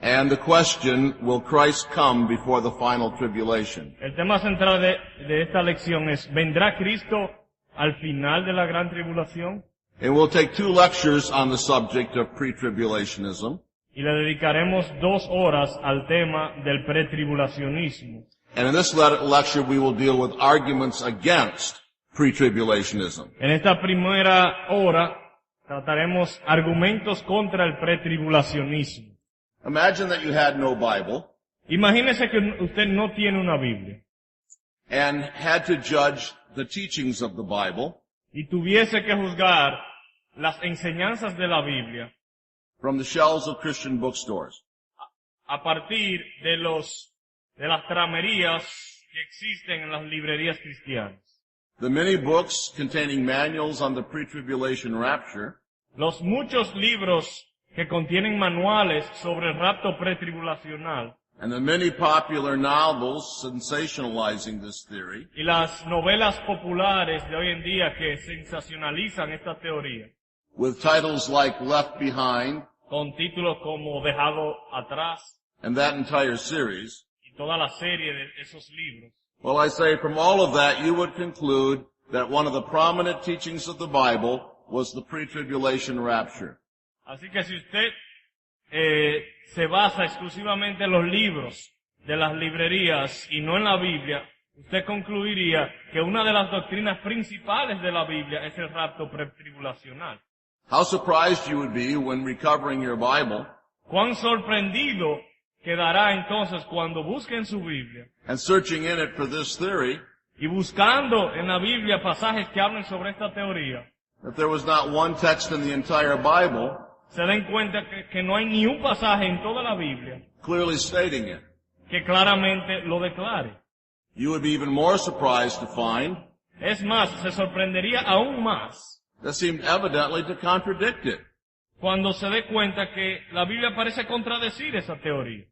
And the question, will Christ come before the final tribulation? El tema central de esta lección es, ¿vendrá Cristo al final de la gran tribulación? And we'll take 2 lectures on the subject of pre-tribulationism. Y le dedicaremos 2 horas al tema del pretribulacionismo. And in this lecture we will deal with arguments against pre-tribulationism. En esta primera hora trataremos argumentos contra el pretribulacionismo. Imagine that you had no Bible Imagínese que usted no tiene una Biblia and had to judge the teachings of the Bible y tuviese que juzgar las enseñanzas de la Biblia from the shelves of Christian bookstores. a partir de las tramerías que existen en las librerías cristianas. The many books containing manuals on the pre-tribulation rapture, Los muchos libros que contienen manuales sobre el rapto pretribulacional and the many popular novels sensationalizing this theory, y las novelas populares de hoy en día que sensacionalizan esta teoría, with titles like Left Behind con títulos como Dejado Atrás and that entire series, y toda la serie de esos libros. well, I say from all of that you would conclude that one of the prominent teachings of the Bible was the pre-tribulation rapture. Así que si usted se basa exclusivamente en los libros de las librerías y no en la Biblia, usted concluiría que una de las doctrinas principales de la Biblia es el rapto pretribulacional. How surprised you would be when recovering your Bible Cuán sorprendido quedará entonces cuando busquen su Biblia and searching in it for this theory y buscando en la Biblia pasajes que hablen sobre esta teoría, that there was not one text in the entire Bible se den cuenta que no hay ni un pasaje en toda la Biblia clearly stating it. que claramente lo declare. You would be even more surprised to find Es más, se sorprendería aún más that seemed evidently to contradict it. cuando se dé cuenta que la Biblia parece contradecir esa teoría.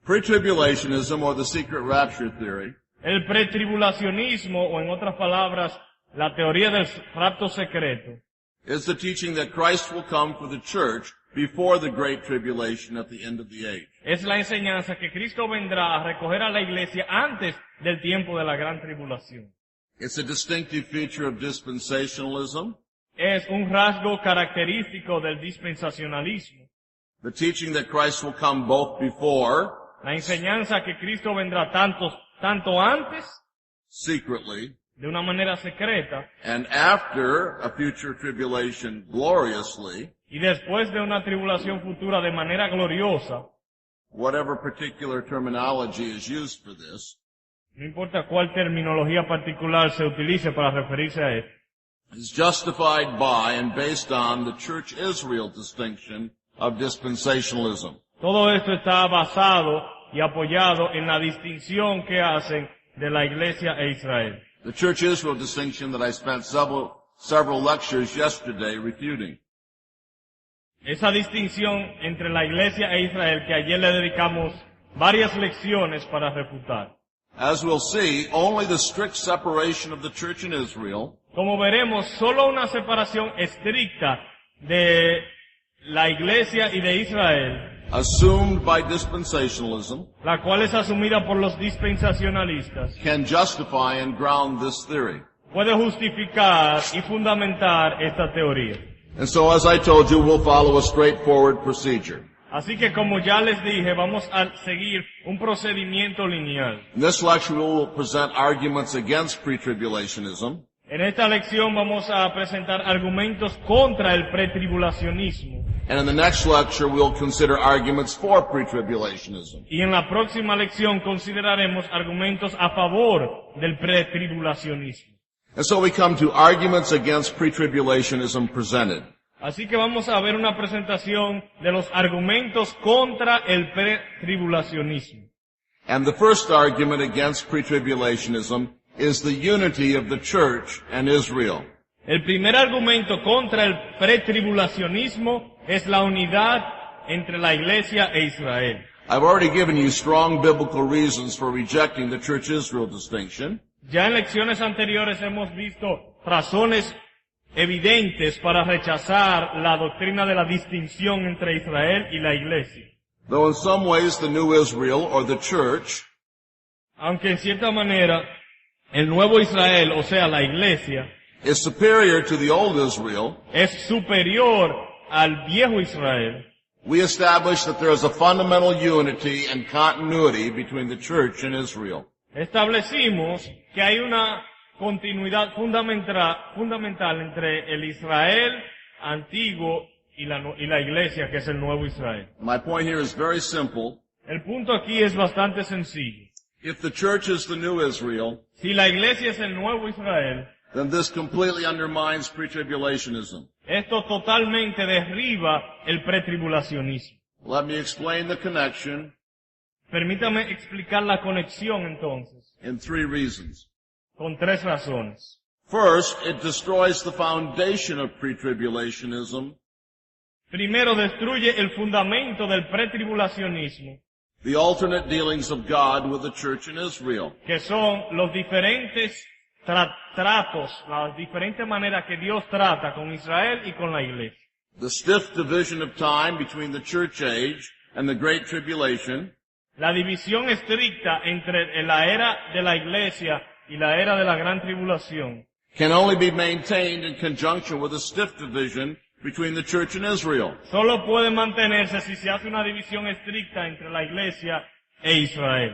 Pre-tribulationism, or the secret rapture theory, El pretribulacionismo, o en otras palabras, la teoría del rapto secreto, is the teaching that Christ will come for the church before the great tribulation at the end of the age. es la enseñanza que Cristo vendrá a recoger a la iglesia antes del tiempo de la gran tribulación. It's a distinctive feature of dispensationalism, Es un rasgo característico del dispensacionalismo. the teaching that Christ will come both before, La enseñanza que Cristo vendrá tanto antes, secretly, de una manera secreta, and after a future tribulation gloriously, y después de una tribulación futura de manera gloriosa. whatever particular terminology is used for this, No importa cuál terminología particular se utilice para referirse a esto, is justified by and based on the Church Israel distinction of dispensationalism. todo esto está basado y apoyado en la distinción que hacen de la Iglesia e Israel. The Church Israel distinction that I spent several lectures yesterday refuting. Esa distinción entre la Iglesia e Israel que ayer le dedicamos varias lecciones para refutar. As we'll see, only the strict separation of the church in Israel Como veremos, solo una separación estricta de la Iglesia y de Israel, assumed by dispensationalism, la cual es asumida por los dispensacionalistas, can justify and ground this theory. puede justificar y fundamentar esta teoría. And so, as I told you, we'll follow a straightforward procedure. Así que como ya les dije, vamos a seguir un procedimiento lineal. In this lecture, we will present arguments against pre-tribulationism, En esta lección vamos a presentar argumentos contra el pretribulacionismo. and in the next lecture, we'll consider arguments for pre-tribulationism. Y en la próxima lección consideraremos argumentos a favor del pretribulacionismo. And so we come to arguments against pre-tribulationism presented. Así que vamos a ver una presentación de los argumentos contra el pretribulacionismo. And the first argument against pre-tribulationism is the unity of the church and Israel. El primer argumento contra el pretribulacionismo es la unidad entre la Iglesia e Israel. I've already given you strong biblical reasons for rejecting the church-Israel distinction. Ya en lecciones anteriores hemos visto razones evidentes para rechazar la doctrina de la distinción entre Israel y la Iglesia. Though in some ways the new Israel, or the church, Aunque en cierta manera el nuevo Israel, o sea, la iglesia, is superior to the old Israel, es superior al viejo Israel, we establish that there is a fundamental unity and continuity between the church and Israel. establecimos que hay una continuidad fundamental entre el Israel antiguo y la iglesia, que es el nuevo Israel. My point here is very simple. El punto aquí es bastante sencillo. If the church is the new Israel, Si la iglesia es el nuevo Israel, then this completely undermines pre-tribulationism. esto totalmente derriba el pretribulacionismo. Let me explain the connection Permítame explicar la conexión entonces, in 3 reasons. con 3 razones. First, it destroys the foundation of pre-tribulationism, Primero, destruye el fundamento del pretribulacionismo, the alternate dealings of God with the church in Israel. que son los diferentes tratos, las diferentes maneras que Dios trata con Israel y con la iglesia. The stiff division of time between the church age and the Great Tribulation, La división estricta entre la era de la iglesia y la era de la gran tribulación can only be maintained in conjunction with a stiff division between the church and Israel. solo puede mantenerse si se hace una división estricta entre la iglesia e Israel.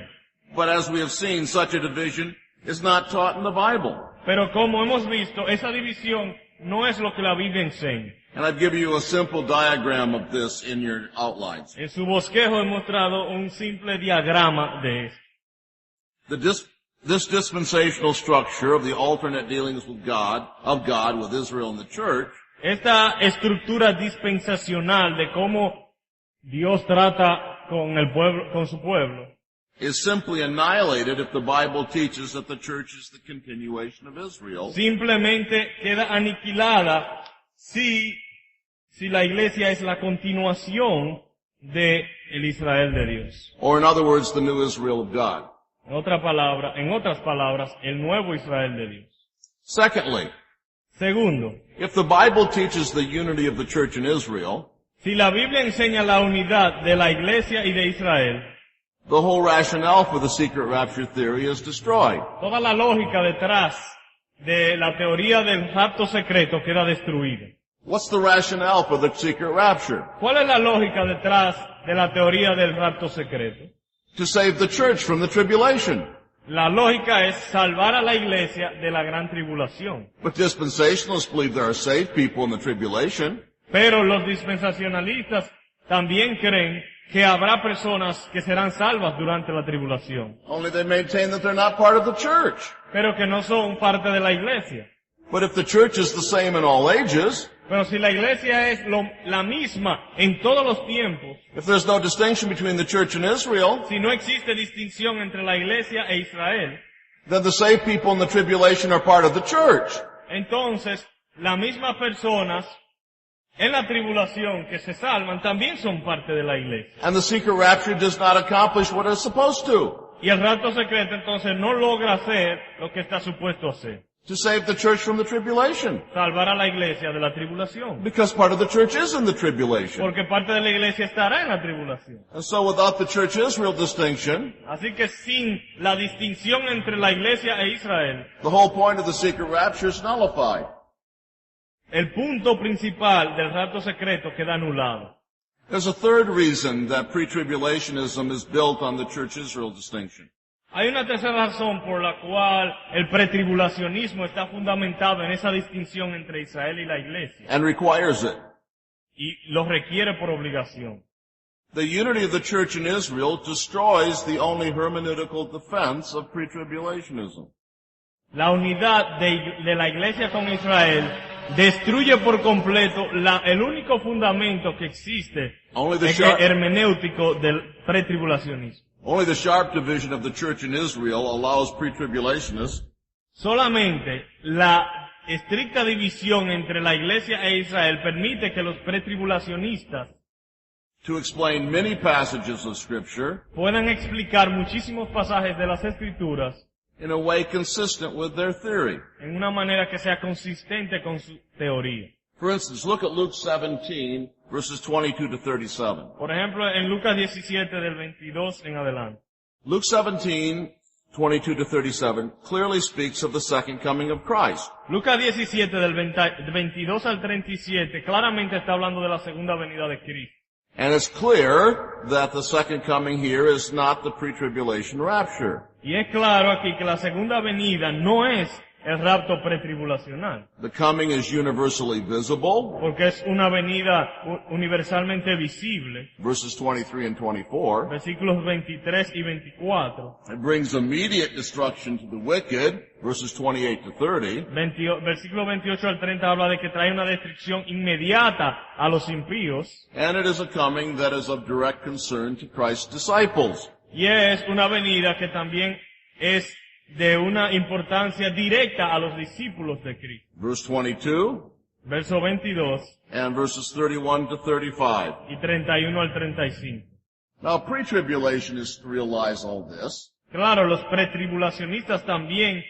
But as we have seen, such a division is not taught in the Bible. Pero como hemos visto, esa división no es lo que la Biblia enseña. And I've given you a simple diagram of this in your outlines. En su bosquejo he mostrado un simple diagrama de esto. This dispensational structure of the alternate dealings with God, of God with Israel and the church, Esta estructura dispensacional de cómo Dios trata con el pueblo, con su pueblo, is simply annihilated if the Bible teaches that the church is the continuation of Israel, simplemente queda aniquilada si la iglesia es la continuación de el Israel de Dios. or in other words, the new Israel of God. En otras palabras, el nuevo Israel de Dios. Secondly, Segundo, if the Bible teaches the unity of the church in Israel, si la Biblia enseña la unidad de la iglesia y de Israel, the whole rationale for the secret rapture theory is destroyed. toda la lógica detrás de la teoría del rapto secreto queda destruida. What's the rationale for the secret rapture? ¿Cuál es la lógica detrás de la teoría del rapto secreto? To save the church from the tribulation. La lógica es salvar a la iglesia de la gran tribulación. But dispensationalists believe there are saved people in the tribulation. Pero los dispensacionalistas también creen que habrá personas que serán salvas durante la tribulación, Only they maintain that they're not part of the church. pero que no son parte de la iglesia. But if the church is the same in all ages, Pero si la iglesia es la misma en todos los tiempos, if there's no distinction between the church and Israel, si no existe distinción entre la iglesia e Israel, then the saved people in the tribulation are part of the church. entonces las mismas personas en la tribulación que se salvan también son parte de la iglesia. And the secret rapture does not accomplish what it's supposed to. Y el rapto secreto entonces no logra hacer lo que está supuesto a hacer. To save the church from the tribulation. Salvar a la iglesia de la tribulación. Because part of the church is in the tribulation. Porque parte de la iglesia estará en la tribulación. And so without the church-Israel distinction, Así que sin la distinción entre la iglesia e Israel, the whole point of the secret rapture is nullified. el punto principal del rapto secreto queda anulado. There's a third reason that pre-tribulationism is built on the church-Israel distinction. Hay una tercera razón por la cual el pretribulacionismo está fundamentado en esa distinción entre Israel y la iglesia. And requires it. Y lo requiere por obligación. The unity of the church in Israel destroys the only hermeneutical defense of pre-tribulationism. La unidad de la iglesia con Israel destruye por completo el único fundamento que existe hermenéutico del pretribulacionismo. Only the sharp division of the church in Israel allows pre-tribulationists Solamente la estricta división entre la iglesia e Israel permite que los pretribulacionistas to explain many passages of Scripture puedan explicar muchísimos pasajes de las Escrituras in a way consistent with their theory. en una manera que sea consistente con su teoría. For instance, look at Luke 17, verses 22 to 37. Por ejemplo, en Lucas 17 del 22 en adelante. Luke 17, 22 to 37 clearly speaks of the second coming of Christ. Lucas 17 del 22 al 37 claramente está hablando de la segunda venida de Cristo. And it's clear that the second coming here is not the pre-tribulation rapture. Y es claro aquí que la segunda venida no es el rapto pretribulacional, The coming is universally visible, porque es una venida universalmente visible. verses 23 and 24. Versículos 23 y 24. It brings immediate destruction to the wicked, verses 28 to 30. Versículo 28 al 30 habla de que trae una destrucción inmediata a los impíos. And it is a coming that is of direct concern to Christ's disciples. Y es una venida que también es de una importancia directa a los discípulos de Cristo. Verse 22 Verso 22 and verses 31 to 35. y 31 al 35. Now, pre-tribulationists realize all this. Claro, los pretribulacionistas también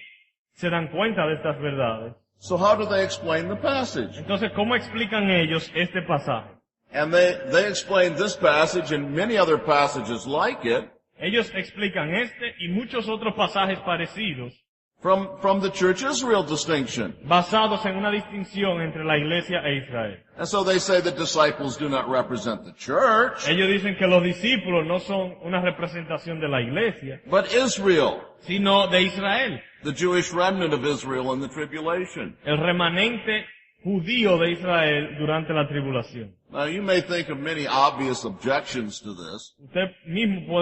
se dan cuenta de estas verdades. So how do they explain the passage? Entonces, ¿cómo explican ellos este pasaje? And they explain this passage and many other passages like it Ellos explican este y muchos otros pasajes parecidos from the church Israel distinction. basados en una distinción entre la iglesia e Israel. And so they say the disciples do not represent the church, Ellos dicen que los discípulos no son una representación de la iglesia, but Israel, sino de Israel, the Jewish remnant of Israel in the tribulation. el remanente judío de Israel durante la tribulación. Now you may think of many obvious objections to this, Usted mismo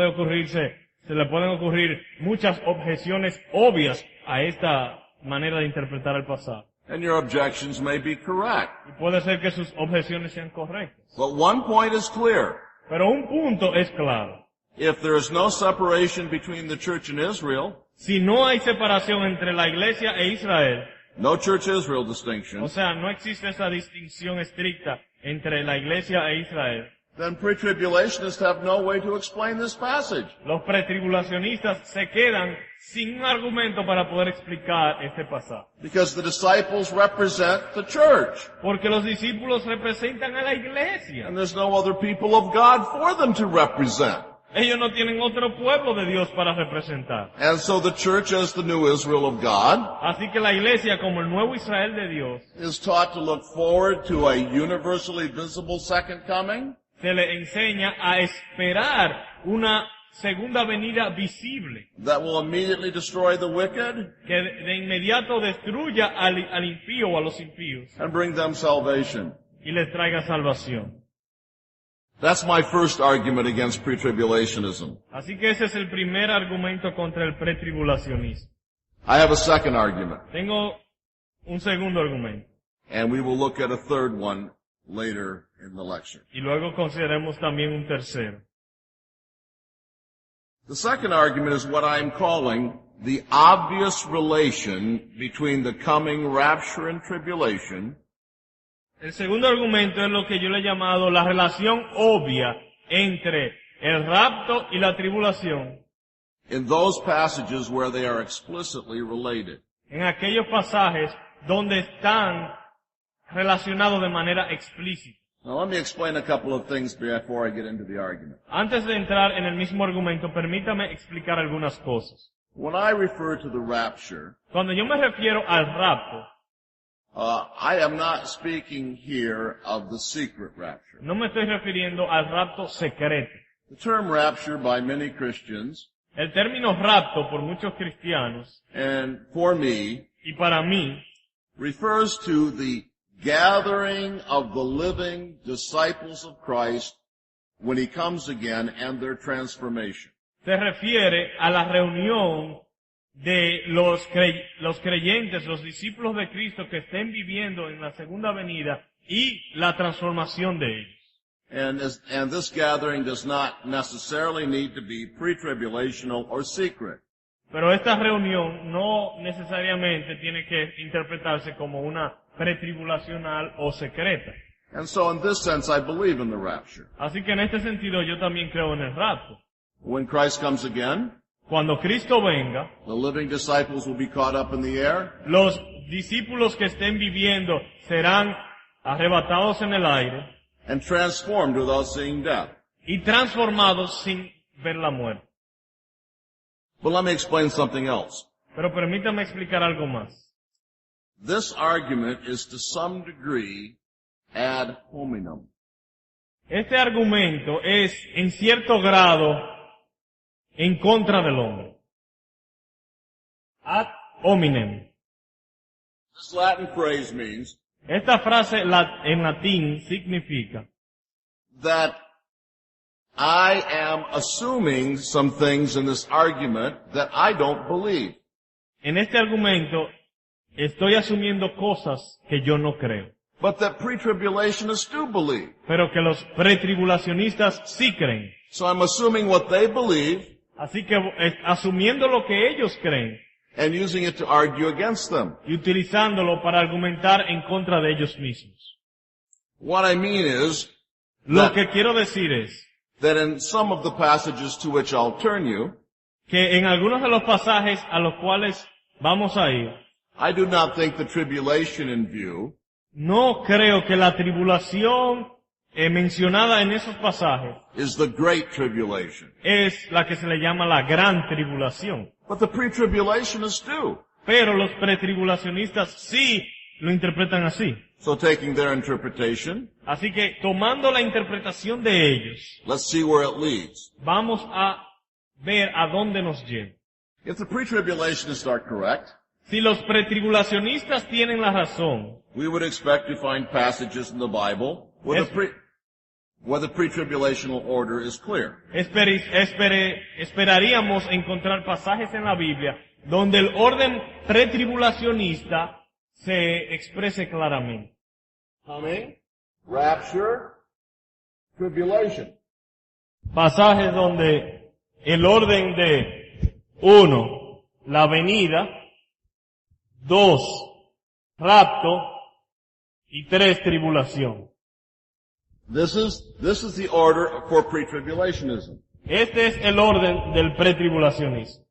se le pueden ocurrir muchas objeciones obvias a esta manera de interpretar el pasaje. and your objections may be correct. Y puede ser que sus objeciones sean correctas. But one point is clear. Pero un punto es claro. If there is no separation between the church and Israel, Si no hay separación entre la iglesia e Israel, no church-Israel o distinction, sea, no existe esa distinción estricta entre la iglesia e Israel, then pre-tribulationists have no way to explain this passage. los pretribulacionistas se quedan sin un argumento para poder explicar este pasaje. Because the disciples represent the church. Porque los discípulos representan a la iglesia. And there's no other people of God for them to represent. Ellos no tienen otro pueblo de Dios para representar. And so the church, as the new Israel of God, Así que la iglesia, como el nuevo Israel de Dios, is taught to look forward to a universally visible second coming, se le enseña a esperar una segunda venida visible, that will immediately destroy the wicked que de inmediato destruya al impío o a los impíos and bring them salvation. y les traiga salvación. That's my first argument against pre-tribulationism. Así que ese es el primer argumento contra el pretribulacionismo. I have a second argument, Tengo un segundo argumento and we will look at a third one later in the lecture. y luego consideremos también un tercero. The second argument is what I'm calling the obvious relation between the coming rapture and tribulation El segundo argumento es lo que yo le he llamado la relación obvia entre el rapto y la tribulación in those passages where they are explicitly related. en aquellos pasajes donde están relacionados de manera explícita. Now let me explain a couple of things before I get into the argument. Antes de entrar en el mismo argumento, permítame explicar algunas cosas. When I refer to the rapture, Cuando yo me refiero al rapto, I am not speaking here of the secret rapture. no me estoy refiriendo al rapto secreto. The term rapture by many Christians, El término rapto por muchos cristianos, and for me, y para mí, refers to the gathering of the living disciples of Christ when He comes again and their transformation. se refiere a la reunión de los creyentes, los discípulos de Cristo que estén viviendo en la segunda venida y la transformación de ellos. And this gathering does not necessarily need to be pre-tribulational or secret. Pero esta reunión no necesariamente tiene que interpretarse como una pretribulacional o secreta. And so in this sense, I believe in the rapture. Así que en este sentido yo también creo en el rapto. When Christ comes again, Cuando Cristo venga, the living disciples will be caught up in the air, los discípulos que estén viviendo serán arrebatados en el aire and transformed without seeing death. y transformados sin ver la muerte. But let me explain something else. Pero permítame explicar algo más. This argument is to some degree ad hominem. Este argumento es, en cierto grado, en contra del hombre. Ad hominem. This Latin phrase means Esta frase en latín significa that I am assuming some things in this argument that I don't believe. en este argumento estoy asumiendo cosas que yo no creo, But that pre-tribulationists do believe. pero que los pretribulacionistas sí creen. So I'm assuming what they believe Así que asumiendo lo que ellos creen and using it to argue against them. y utilizándolo para argumentar en contra de ellos mismos. What I mean is Lo que quiero decir es that in some of the passages to which I'll turn you, que en algunos de los pasajes a los cuales vamos a ir, I do not think the tribulation in view no creo que la tribulación mencionada en esos pasajes is the great tribulation. es la que se le llama la gran tribulación. But the pre-tribulationists do. Pero los pretribulacionistas sí lo interpretan así. So taking their interpretation, Así que tomando la interpretación de ellos, let's see where it leads. vamos a ver a dónde nos lleva. If the pre-tribulationists are correct, Si los pretribulacionistas tienen la razón, we would expect to find passages in the Bible where the pre-tribulational order is clear. esperaríamos encontrar pasajes en la Biblia donde el orden pretribulacionista se exprese claramente. Coming, rapture, tribulation. Pasajes donde el orden de 1, la venida, 2, rapto y 3, tribulación. This is the order for pre-tribulationism. Este es el orden del pretribulacionismo.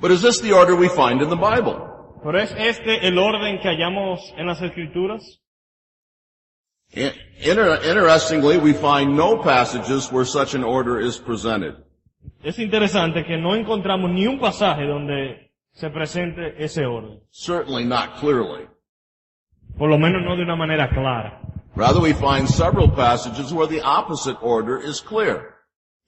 But is this the order we find in the Bible? ¿Pero es este el orden que hallamos en las Escrituras? Interestingly, we find no passages where such an order is presented. Es interesante que no encontramos ni un pasaje donde se presente ese orden. Certainly not clearly. Por lo menos no de una manera clara. Rather, we find several passages where the opposite order is clear.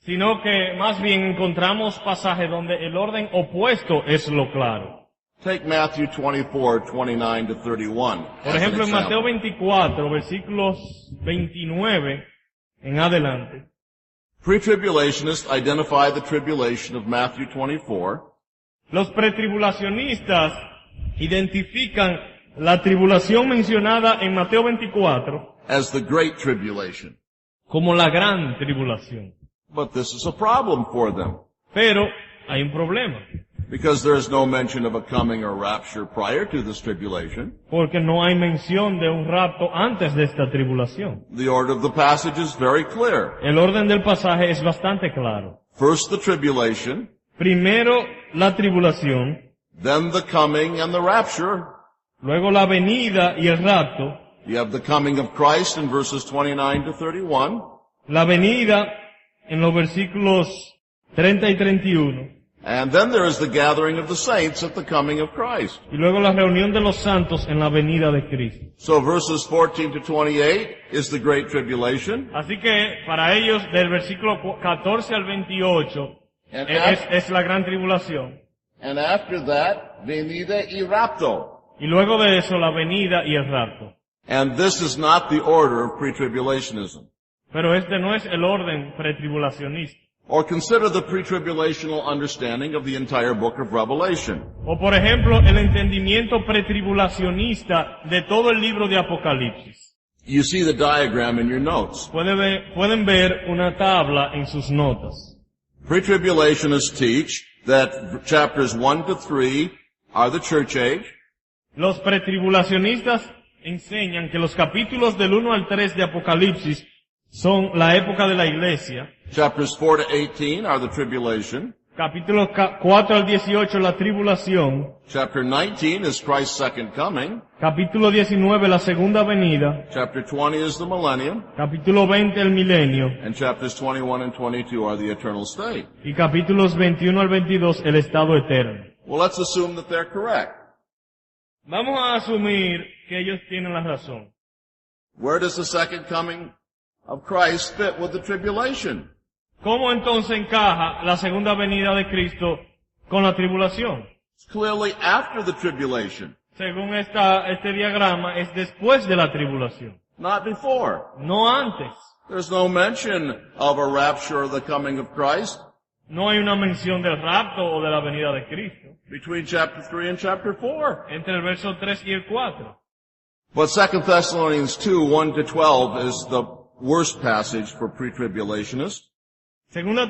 Sino que más bien encontramos pasajes donde el orden opuesto es lo claro. Take Matthew 24, 29 to 31. Por ejemplo, en Mateo 24, versículos 29 en adelante. Pre-tribulationists identify the tribulation of Matthew 24 Los pretribulacionistas identifican la tribulación mencionada en Mateo 24 as the great tribulation. como la gran tribulación. But this is a problem for them, Pero hay un problema, because there is no mention of a coming or rapture prior to this tribulation. porque no hay mención de un rapto antes de esta tribulación. The order of the passage is very clear. El orden del pasaje es bastante claro. First the tribulation, Primero la tribulación, then the coming and the rapture. luego la venida y el rapto, You have the coming of Christ in verses 29 to 31, la venida en los versículos 30 y 31, and then there is the gathering of the saints at the coming of Christ. y luego la reunión de los santos en la venida de Cristo. So verses 14 to 28 is the great tribulation, Así que para ellos del versículo 14 al 28 and, es la gran tribulación. and after that, venida y rapto. Y luego de eso la venida y el rapto. And this is not the order of pre-tribulationism. Pero este no es el orden pretribulacionista. Or consider the pre-tribulational understanding of the entire book of Revelation. O por ejemplo, el entendimiento pretribulacionista de todo el libro de Apocalipsis. You see the diagram in your notes. Pueden ver una tabla en sus notas. Pre-tribulationists teach that chapters 1 to 3 are the church age. Los pretribulacionistas enseñan que los capítulos del 1 al 3 de Apocalipsis son la época de la iglesia. Chapters 4 to 18 are the tribulation. Capítulo 4 al 18, la tribulación. Chapter 19 is Christ's second coming. Capítulo 19, la segunda venida. Chapter 20 is the millennium. Capítulo 20, el milenio. And chapters 21 and 22 are the eternal state. Y capítulos 21 al 22, el estado eterno. Well, let's assume that they're correct. Vamos a asumir que ellos tienen la razón. Where does the second coming of Christ fit with the tribulation? ¿Cómo entonces encaja la segunda venida de Cristo con la tribulación? It's clearly after the tribulation, Según este diagrama, es después de la tribulación, not before. no antes. There's no mention of a rapture or the coming of Christ No hay una mención del rapto o de la venida de Cristo between chapter 3 and chapter 4. entre el verso 3 y el 4. But 2 Thessalonians 2, 1 to 12 is the worst passage for pre-tribulationists. Segunda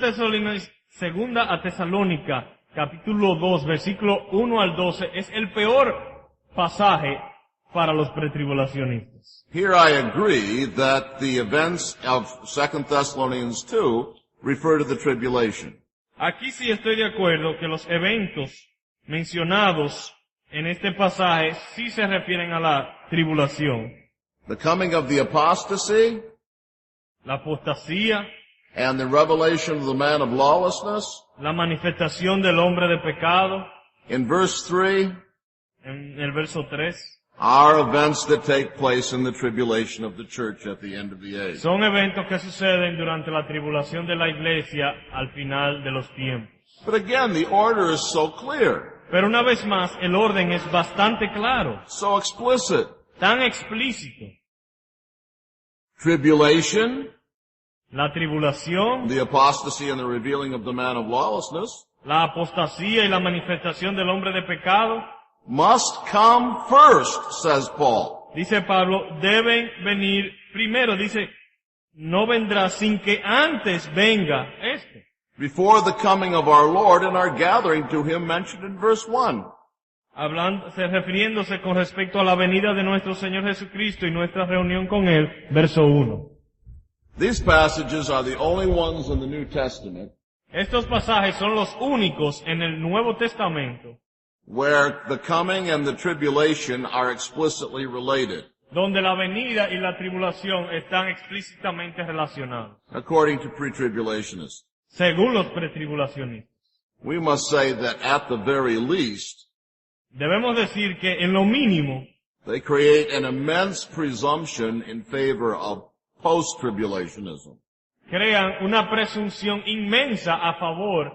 a Tesalónica, capítulo 2, versículo 1 al 12, es el peor pasaje para los pretribulacionistas. Here I agree that the events of 2 Thessalonians 2 refer to the tribulation. Aquí sí estoy de acuerdo que los eventos mencionados en este pasaje sí se refieren a la tribulación. The coming of the apostasy La apostasía, and the revelation of the man of lawlessness. la manifestación del hombre de pecado, In verse 3, en el verso 3, are events that take place in the tribulation of the church at the end of the age. son eventos que suceden durante la tribulación de la iglesia al final de los tiempos. But again, the order is so clear, Pero una vez más, el orden es bastante claro, so explicit. tan explícito. Tribulation, La tribulación, the apostasy and the revealing of the man of lawlessness, la apostasía y la manifestación del hombre de pecado, must come first, says Paul. dice Pablo, deben venir primero. Dice, no vendrá sin que antes venga esto. Before the coming of our Lord and our gathering to him mentioned in verse 1. Refiriéndose con respecto a la venida de nuestro Señor Jesucristo y nuestra reunión con Él, verso 1. These passages are the only ones in the New Testament Estos pasajes son los únicos en el Nuevo Testamento where the coming and the tribulation are explicitly related, donde la venida y la tribulación están explícitamente relacionados, according to pre-tribulationists. según los pretribulacionistas. We must say that at the very least, Debemos decir que en lo mínimo they create an immense presumption in favor of post-tribulationism. crean una presunción inmensa a favor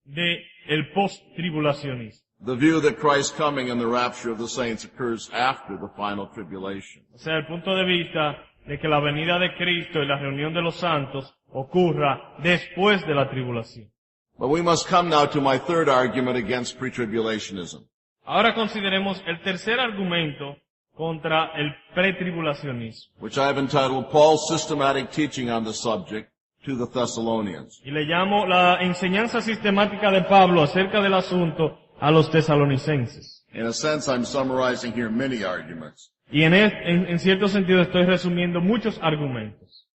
de el post-tribulacionismo. The view that Christ's coming and the rapture of the saints occurs after the final tribulation. O sea, el punto de vista de que la venida de Cristo y la reunión de los santos ocurra después de la tribulación. But we must come now to my third argument against pre-tribulationism. Ahora consideremos el tercer argumento contra el pretribulacionismo. Which I have entitled Paul's Systematic Teaching on the Subject to the Thessalonians. Y le llamo la enseñanza sistemática de Pablo acerca del asunto a los tesalonicenses. In a sense, I'm summarizing here many arguments. Y en cierto sentido estoy resumiendo muchos argumentos.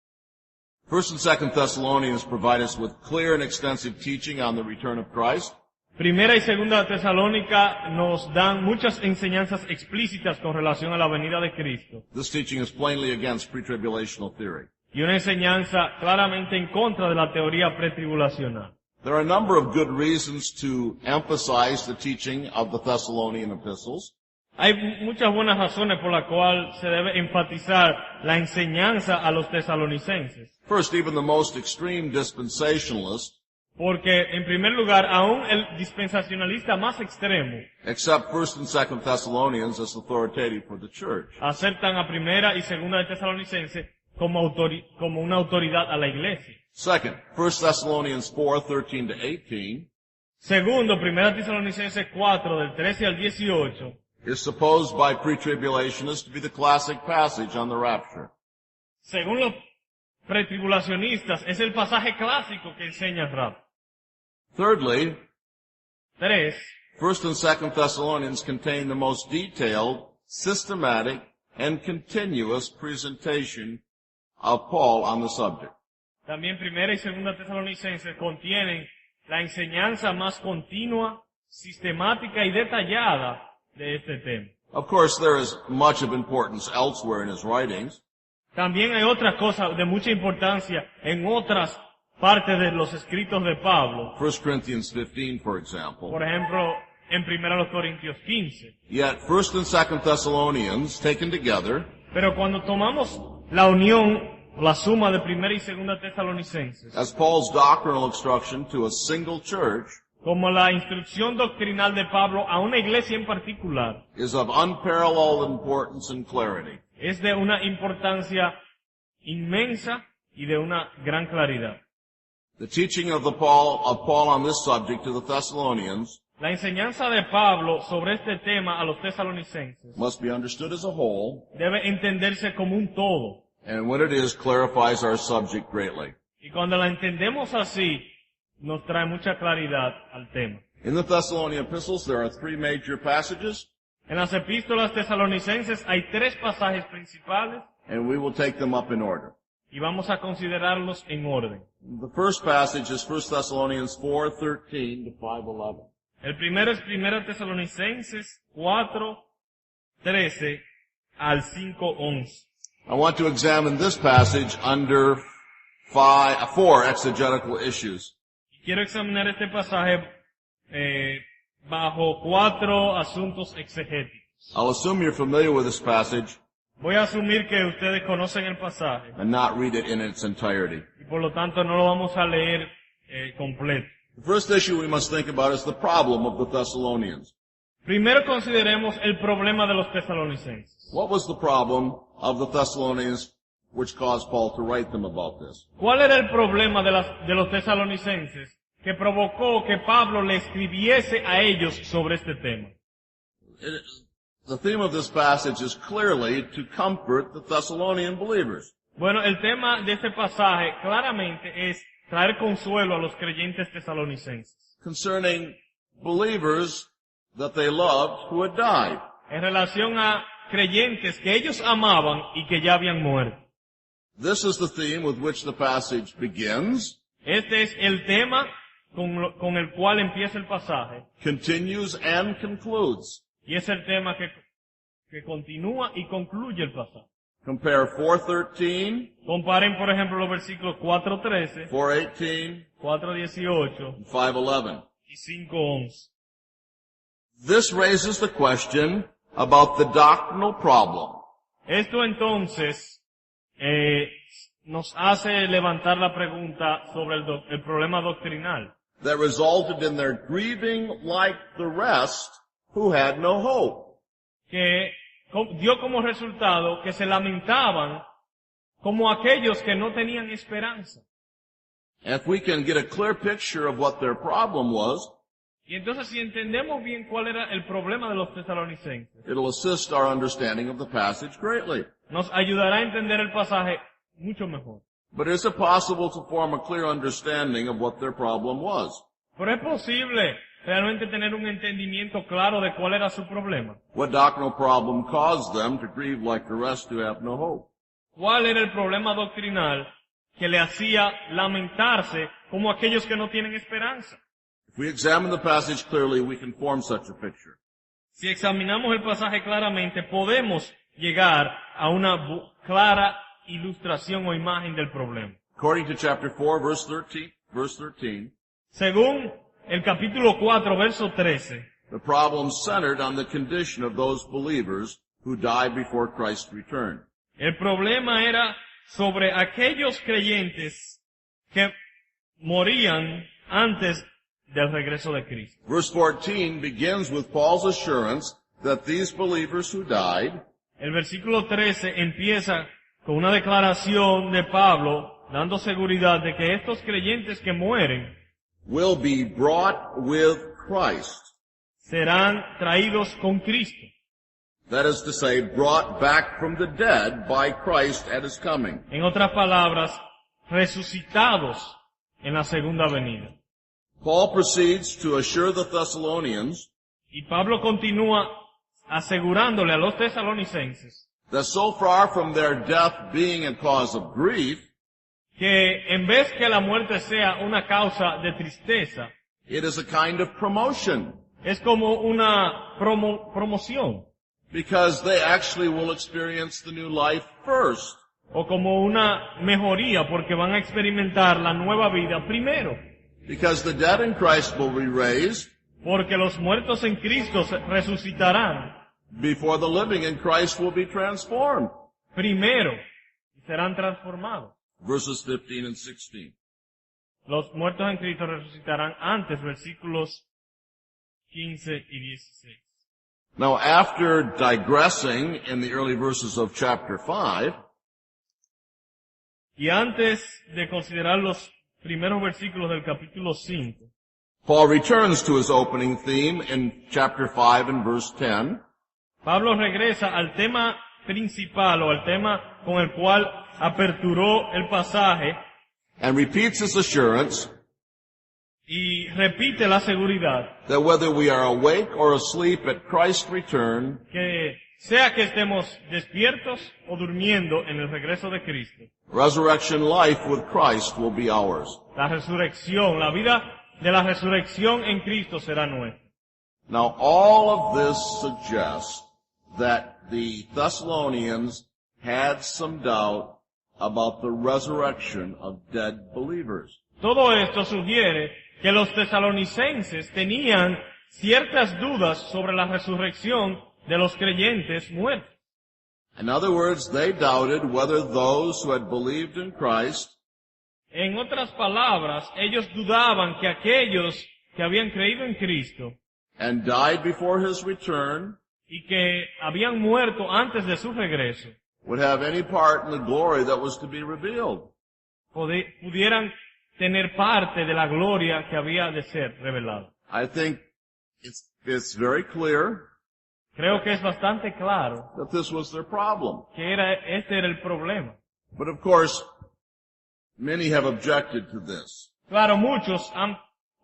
1 and 2 Thessalonians provide us with clear and extensive teaching on the return of Christ. Primera y segunda Tesalónica nos dan muchas enseñanzas explícitas con relación a la venida de Cristo. This teaching is plainly against pre-tribulational theory. Y una enseñanza claramente en contra de la teoría pretribulacional. There are a number of good reasons to emphasize the teaching of the Thessalonian epistles. Hay muchas buenas razones por las cuales se debe enfatizar la enseñanza a los tesalonicenses. First, even the most extreme dispensationalist Porque, en primer lugar, aún el dispensacionalista más extremo accept 1 and 2 Thessalonians as authoritative for the church. aceptan a primera y segunda de Tesalonicenses como una autoridad a la iglesia. Second, 1 Thessalonians 4, 13 to 18 Segundo, primera Tesalonicenses 4, del 13 al 18, is supposed by pre-tribulationists to be the classic passage on the rapture. según los pretribulacionistas, es el pasaje clásico que enseña el rapto. Thirdly, 3. 1 and 2 Thessalonians contain the most detailed, systematic, and continuous presentation of Paul on the subject. También primera y segunda Tesalonicenses contienen la enseñanza más continua, sistemática y detallada de este tema. Of course, there is much of importance elsewhere in his writings. También hay otras cosas de mucha importancia en otras partes de los escritos de Pablo. 1 Corinthians 15, for example. Por ejemplo, en 1 Corintios 15. Yet 1 and 2 Thessalonians, taken together, Pero cuando tomamos la unión, la suma de 1 y 2 Tesalonicenses, as Paul's doctrinal instruction to a single church, como la instrucción doctrinal de Pablo a una iglesia en particular, is of unparalleled importance and clarity. es de una importancia inmensa y de una gran claridad. The teaching of Paul on this subject to the Thessalonians La enseñanza de Pablo sobre este tema a los tesalonicenses must be understood as a whole, debe entenderse como un todo. and when it is, clarifies our subject greatly. Y cuando la entendemos así, nos trae mucha claridad al tema. In the Thessalonian epistles, there are 3 major passages, En las epístolas tesalonicenses hay 3 pasajes principales and we will take them up in order. y vamos a considerarlos en orden. The first passage is 1 Thessalonians 4:13 to 5:11. El primero es 1 Tesalonicenses 4:13 al 5:11. I want to examine this passage under 4 exegetical issues. Y quiero examinar este pasaje bajo 4 asuntos exegéticos. I'll assume you're familiar with this passage Voy a asumir que ustedes conocen el pasaje and not read it in its entirety. y por lo tanto no lo vamos a leer completo. The first issue we must think about is the problem of the Thessalonians. Primero consideremos el problema de los tesalonicenses. What was the problem of the Thessalonians which caused Paul to write them about this? ¿Cuál era el problema de los tesalonicenses que provocó que Pablo le escribiese a ellos sobre este tema? The theme of this passage is clearly to comfort the Thessalonian believers. Bueno, el tema de este pasaje claramente es traer consuelo a los creyentes tesalonicenses Concerning believers that they loved who had died. en relación a creyentes que ellos amaban y que ya habían muerto. This is the theme with which the passage begins, Este es el tema con el cual empieza el pasaje continues, and concludes. y es el tema que continúa y concluye el pasaje. Compare 4:13, Comparen, por ejemplo, los versículos 4:13, 4:18, 4:18 and 5:11. y 5:11. This raises the question about the doctrinal problem. Esto entonces nos hace levantar la pregunta sobre el problema doctrinal That resulted in their grieving like the rest who had no hope. que dio como resultado que se lamentaban como aquellos que no tenían esperanza. If we can get a clear picture of what their problem was, Y entonces si entendemos bien cuál era el problema de los tesalonicenses, it'll assist our understanding of the passage greatly. nos ayudará a entender el pasaje mucho mejor. But is it possible to form a clear understanding of what their problem was? Pero es posible realmente tener un entendimiento claro de cuál era su problema. What doctrinal problem caused them to grieve like the rest who have no hope? ¿Cuál era el problema doctrinal que le hacía lamentarse como aquellos que no tienen esperanza? If we examine the passage clearly, we can form such a picture. Si examinamos el pasaje claramente, podemos llegar a una clara ilustración o imagen del problema. According to chapter 4, verse 13, Según el capítulo 4, verso 13, the problem centered on the condition of those believers who died before Christ returned. el problema era sobre aquellos creyentes que morían antes del regreso de Cristo. Verse 14 begins with Paul's assurance that these believers who died El versículo 13 empieza con una declaración de Pablo dando seguridad de que estos creyentes que mueren will be brought with Christ. serán traídos con Cristo. That is to say, brought back from the dead by Christ at his coming. En otras palabras, resucitados en la segunda venida. Paul proceeds to assure the Thessalonians Y Pablo continúa asegurándole a los tesalonicenses that so far from their death being a cause of grief, que en vez que la muerte sea una causa de tristeza, It is a kind of promotion, Es como una promoción, because they actually will experience the new life first. o como una mejoría, porque van a experimentar la nueva vida primero. Because the dead in Christ will be raised Porque los muertos en Cristo resucitarán before the living in Christ will be transformed. primero y serán transformados. Verses 15 and 16. Los muertos en Cristo resucitarán antes, versículos 15 y 16. Now, after digressing in the early verses of chapter 5, Y antes de considerar los primeros versículos del capítulo 5, Paul returns to his opening theme in chapter 5 and verse 10, Pablo regresa al tema principal o al tema con el cual aperturó el pasaje and repeats his assurance y repite la seguridad that whether we are awake or asleep at Christ's return, que sea que estemos despiertos o durmiendo en el regreso de Cristo, resurrection life with Christ will be ours. la resurrección, la vida de la resurrección en Cristo será nuestra. Now, all of this suggests that the Thessalonians had some doubt about the resurrection of dead believers. Todo esto sugiere que los tesalonicenses tenían ciertas dudas sobre la resurrección de los creyentes muertos. In other words, they doubted whether those who had believed in Christ En otras palabras, ellos dudaban que aquellos que habían creído en Cristo and died before his return y que habían muerto antes de su regreso would have any part in the glory that was to be revealed. pudieran tener parte de la gloria que había de ser revelada. I think it's very clear Creo que es bastante claro that this was their problem. que este era el problema. But of course, many have objected to this. Claro, muchos han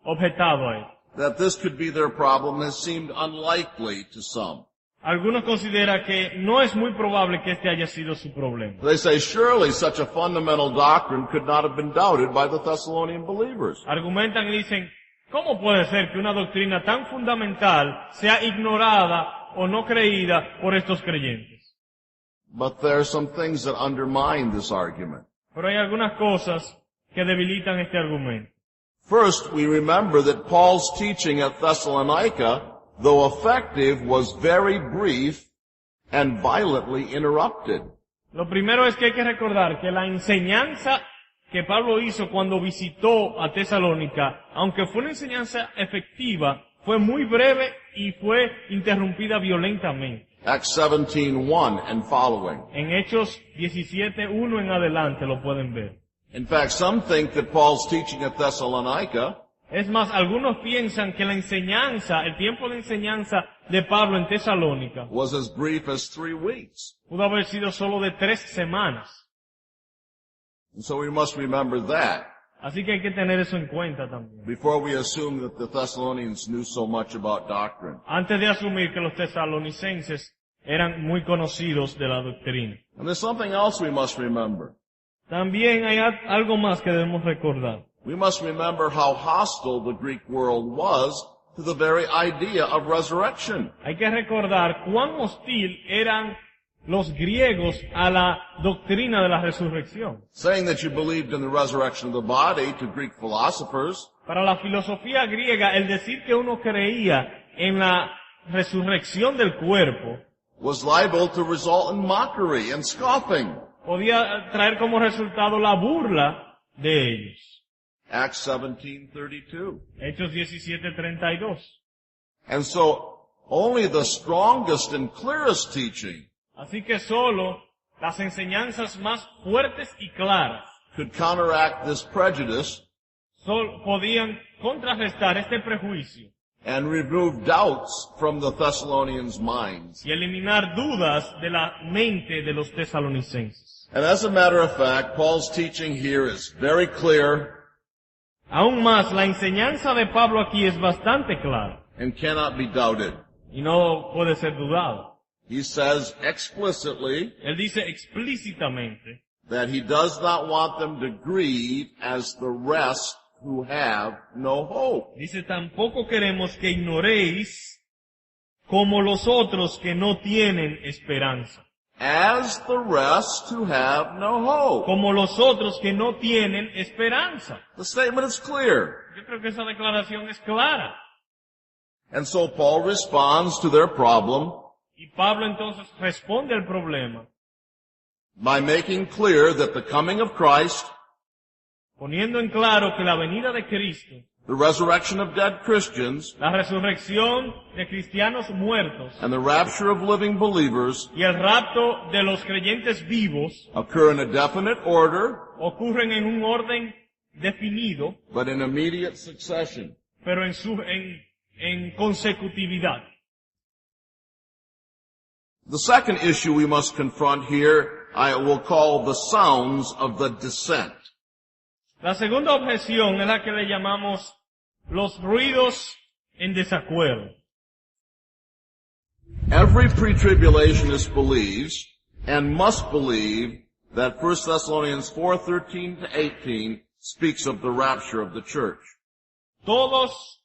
objetado a él. That this could be their problem has seemed unlikely to some. Algunos consideran que no es muy probable que este haya sido su problema. They say surely such a fundamental doctrine could not have been doubted by the Thessalonian believers. Argumentan y dicen, ¿cómo puede ser que una doctrina tan fundamental sea ignorada o no creída por estos creyentes? But there are some things that undermine this argument. Pero hay algunas cosas que debilitan este argumento. First, we remember that Paul's teaching at Thessalonica, though effective, was very brief and violently interrupted. Lo primero es que hay que recordar que la enseñanza que Pablo hizo cuando visitó a Tesalónica, aunque fue una enseñanza efectiva, fue muy breve y fue interrumpida violentamente. Acts 17:1 and following. En Hechos 17:1 en adelante lo pueden ver. In fact, some think that Paul's teaching at Thessalonica Es más, algunos piensan que la enseñanza, el tiempo de enseñanza de Pablo en Tesalónica was as brief as 3 weeks. pudo haber sido solo de 3 semanas. And so we must remember that Así que hay que tener eso en cuenta también. before we assume that the Thessalonians knew so much about doctrine. Antes de asumir que los tesalonicenses eran muy conocidos de la doctrina. And there's something else we must remember. También hay algo más que debemos recordar. We must remember how hostile the Greek world was to the very idea of resurrection. Hay que recordar cuán hostil eran los griegos a la doctrina de la resurrección. Saying that you believed in the resurrection of the body to Greek philosophers Para la filosofía griega, el decir que uno creía en la resurrección del cuerpo was liable to result in mockery and scoffing. podía traer como resultado la burla de ellos. Acts 17:32. Hechos 17:32. And so only the strongest and clearest teaching Así que solo las enseñanzas más fuertes y claras could counteract this prejudice podían contrarrestar este prejuicio and remove doubts from the Thessalonians' minds. y eliminar dudas de la mente de los tesalonicenses. And as a matter of fact, Paul's teaching here is very clear Aún más, la enseñanza de Pablo aquí es bastante clara and cannot be doubted. y no puede ser dudada. He says explicitly Él dice explícitamente that he does not want them to grieve as the rest who have no hope. Dice, tampoco queremos que ignoréis como los otros que no tienen esperanza. As the rest who have no hope. Como los otros que no tienen esperanza. The statement is clear. Yo creo que esa declaración es clara. And so Paul responds to their problem Y Pablo entonces responde al problema, by making clear that the coming of Christ, poniendo en claro que la venida de Cristo, the resurrection of dead Christians, la resurrección de cristianos muertos and the rapture of living believers y el rapto de los creyentes vivos occur in a definite order, ocurren en un orden definido, but in immediate succession. pero en consecutividad. The second issue we must confront here, I will call the sounds of the descent. La segunda objeción es la que le llamamos los ruidos en desacuerdo. Every pre-tribulationist believes and must believe that 1 Thessalonians 4:13 to 18 speaks of the rapture of the church. Todos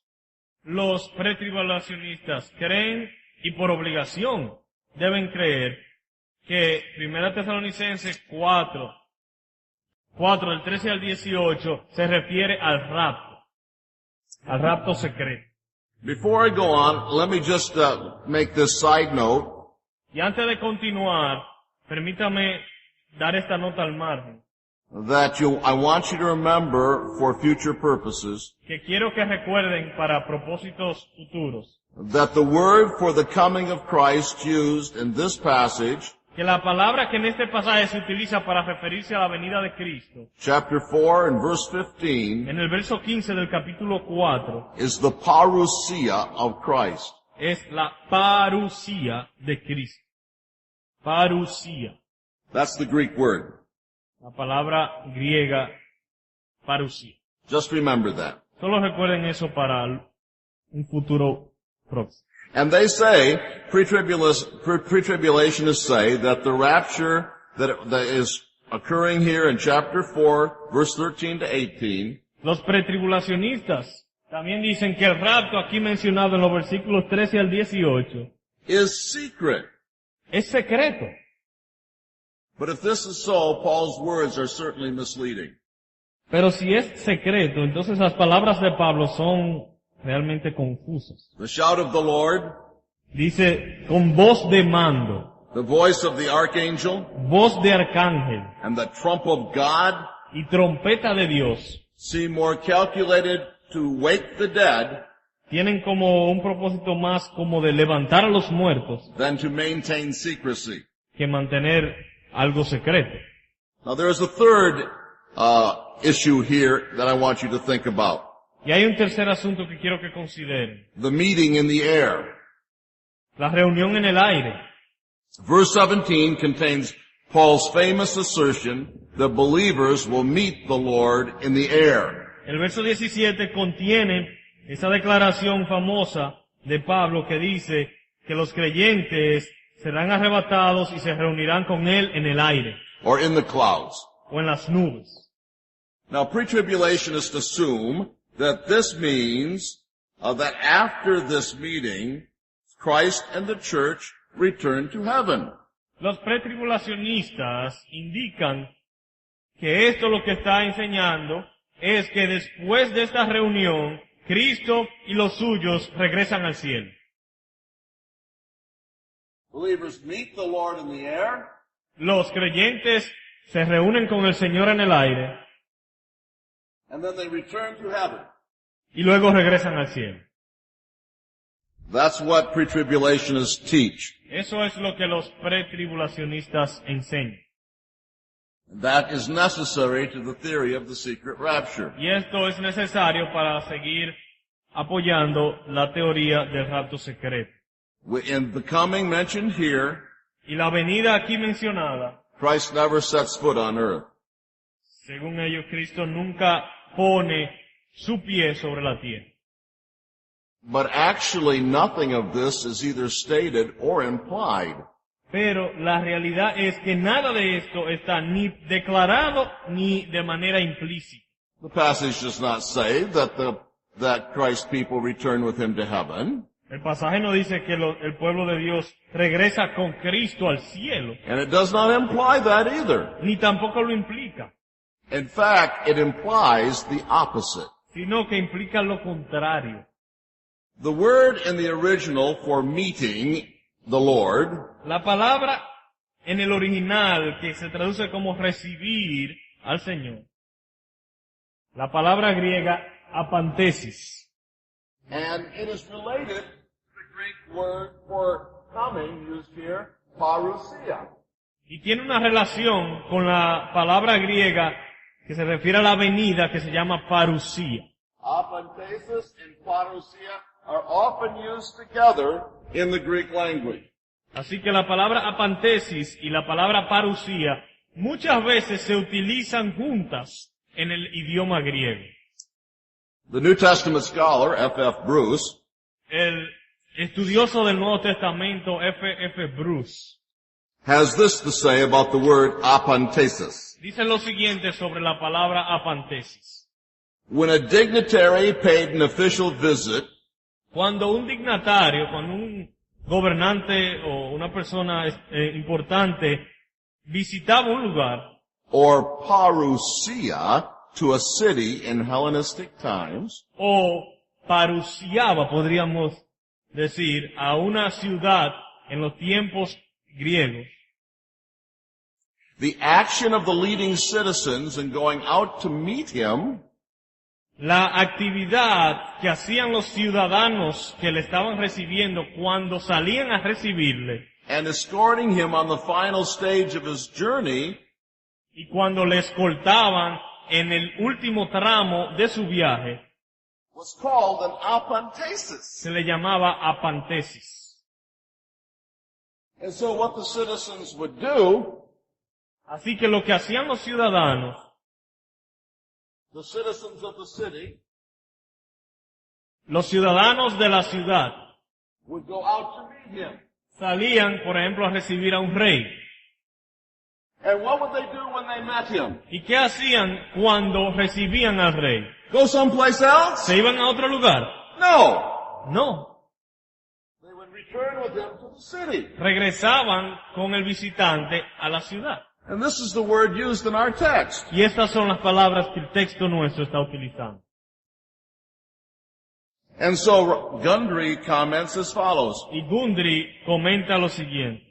los pretribulacionistas creen y por obligación deben creer que 1 Tesalonicenses 4, del 13 al 18, se refiere al rapto secreto. Before I go on, let me just make this side note. Y antes de continuar, permítame dar esta nota al margen, I want you to remember for future purposes que quiero que recuerden para propósitos futuros, that the word for the coming of Christ used in this passage, que la palabra que en este pasaje se utiliza para referirse a la venida de Cristo, chapter 4 and verse 15, en el verso 15 del capítulo 4, is the parousia of Christ. es la parusía de Cristo. Parusía. That's the Greek word. La palabra griega parusía. Just remember that. Solo recuerden eso para un futuro próximo. And they say, pre-tribulationists say that the rapture that is occurring here in chapter 4, verse 13 to 18, Los pretribulacionistas también dicen que el rapto aquí mencionado en los versículos 13 al 18 is secret. es secreto. But if this is so, Paul's words are certainly misleading. Pero si es secreto, entonces las palabras de Pablo son realmente confusas. The shout of the Lord, Dice, con voz de mando, the voice of the archangel, voz de arcángel and the trump of God y trompeta de Dios seem more calculated to wake the dead tienen como un propósito más como de levantar a los muertos than to maintain secrecy. que mantener algo secreto. Now there is a third issue here that I want you to think about. Y hay un tercer asunto que quiero que consideren. The meeting in the air. La reunión en el aire. Verse 17 contains Paul's famous assertion that believers will meet the Lord in the air. El verso 17 contiene esa declaración famosa de Pablo que dice que los creyentes serán arrebatados y se reunirán con él en el aire Or in the clouds. o en las nubes. Now pre-tribulationists assume that this means that after this meeting, Christ and the church return to heaven. Los pretribulacionistas indican que esto lo que está enseñando es que después de esta reunión, Cristo y los suyos regresan al cielo. Believers meet the Lord in the air, Los creyentes se reúnen con el Señor en el aire and then they return to heaven. y luego regresan al cielo. That's what pre-tribulationists teach. Eso es lo que los pretribulacionistas enseñan. That is necessary to the theory of the secret rapture. Y esto es necesario para seguir apoyando la teoría del rapto secreto. In the coming mentioned here, Y la venida aquí mencionada, Christ never sets foot on earth. según ellos, Cristo nunca pone su pie sobre la tierra. But actually nothing of this is either stated or implied. Pero la realidad es que nada de esto está ni declarado ni de manera implícita. The passage does not say that Christ's people return with him to heaven. El pasaje no dice que el pueblo de Dios regresa con Cristo al cielo, And it does not imply that either. ni tampoco lo implica, In fact, it implies the opposite. sino que implica lo contrario. The word in the original for meeting the Lord La palabra en el original que se traduce como recibir al Señor, la palabra griega apantesis, and it is related to the Greek word for coming used here, parousia. y tiene una relación con la palabra griega que se refiere a la venida que se llama parusía. Apantesis and parousia are often used together in the Greek language. Así que la palabra apantesis y la palabra parusía muchas veces se utilizan juntas en el idioma griego. The New Testament scholar, F.F. Bruce, El estudioso del Nuevo Testamento, F.F. Bruce, has this to say about the word apantesis. dice lo siguiente sobre la palabra apantesis. When a dignitary paid an official visit Cuando un dignatario, cuando un gobernante o una persona importante visitaba un lugar or parousia to a city in Hellenistic times, o parusiaba, podríamos decir, a una ciudad en los tiempos griegos, the action of the leading citizens in going out to meet him la actividad que hacían los ciudadanos que le estaban recibiendo cuando salían a recibirle and escorting him on the final stage of his journey y cuando le escoltaban en el último tramo de su viaje, was called an apantesis. se le llamaba apantesis. And so what the citizens would do, Así que lo que hacían los ciudadanos, the citizens of the city, los ciudadanos de la ciudad, would go out to meet him. salían, por ejemplo, a recibir a un rey. And what would they do when they met him? ¿Y qué hacían cuando recibían al rey? Go someplace else? ¿Se iban a otro lugar? No. No. They would return with him to the city. Regresaban con el visitante a la ciudad. And this is the word used in our text. Y estas son las palabras que el texto nuestro está utilizando. And so Gundry comments as follows. Y Gundry comenta lo siguiente.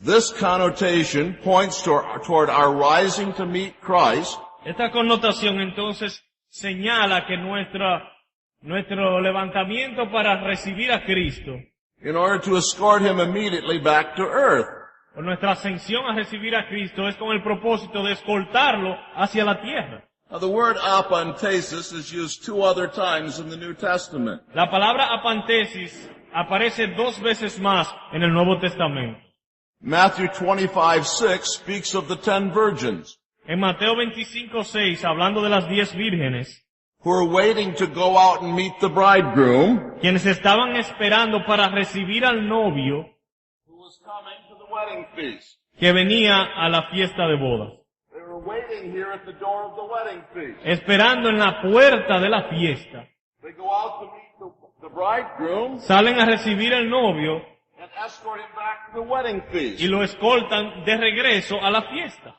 This connotation points toward our rising to meet Christ Esta connotación entonces señala que nuestro levantamiento para recibir a Cristo, in order to escort him immediately back to earth. o nuestra ascensión a recibir a Cristo es con el propósito de escoltarlo hacia la tierra. Now the word apantesis is used 2 other times in the New Testament. La palabra apantesis aparece 2 veces más en el Nuevo Testamento. Matthew 25:6 speaks of the 10 virgins En Mateo 25:6, hablando de las 10 vírgenes, who are waiting to go out and meet the bridegroom, quienes estaban esperando para recibir al novio who was coming to the wedding feast. que venía a la fiesta de bodas. They were waiting here at the door of the wedding feast. Esperando en la puerta de la fiesta. They go out to meet the bridegroom Salen a recibir al novio and escort him back to the wedding feast. y lo escoltan de regreso a la fiesta.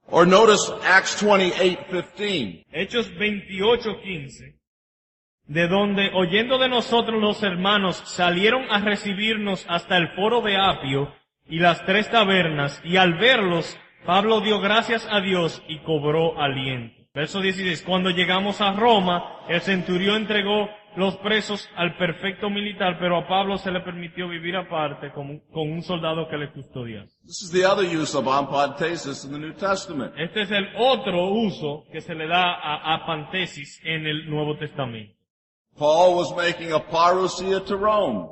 Or notice Acts 28:15. Hechos 28:15. De donde, oyendo de nosotros los hermanos, salieron a recibirnos hasta el foro de Apio y las 3 tabernas, y al verlos, Pablo dio gracias a Dios y cobró aliento. Verso 16. Cuando llegamos a Roma, el centurión entregó los presos al perfecto militar, pero a Pablo se le permitió vivir aparte con un soldado que le custodiase. This is the other use of apantesis in the New Testament. Este es el otro uso que se le da a apantesis en el Nuevo Testamento. Paul was making a parousia to Rome.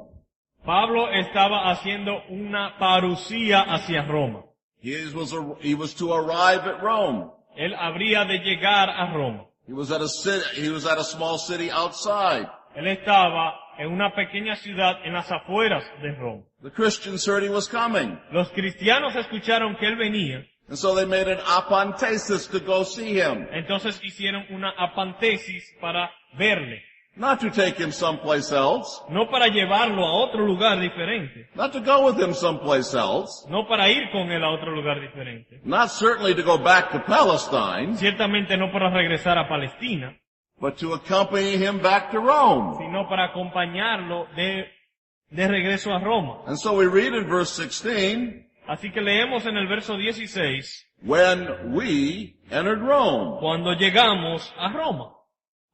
Pablo estaba haciendo una parusía hacia Roma. He was to arrive at Rome. Él habría de llegar a Roma. He was at a small city outside. Él estaba en una pequeña ciudad en las afueras de Roma. The Christians heard he was coming. Los cristianos escucharon que él venía And so they made an apantesis to go see him, Entonces hicieron una apantesis para verle. not to take him someplace else, No para llevarlo a otro lugar diferente. not to go with him someplace else, No para ir con él a otro lugar diferente. not certainly to go back to Palestine, Ciertamente no para regresar a Palestina, but to accompany him back to Rome. sino para acompañarlo de regreso a Roma. And so we read in verse 16, Así que leemos en el verso 16, when we entered Rome. cuando llegamos a Roma.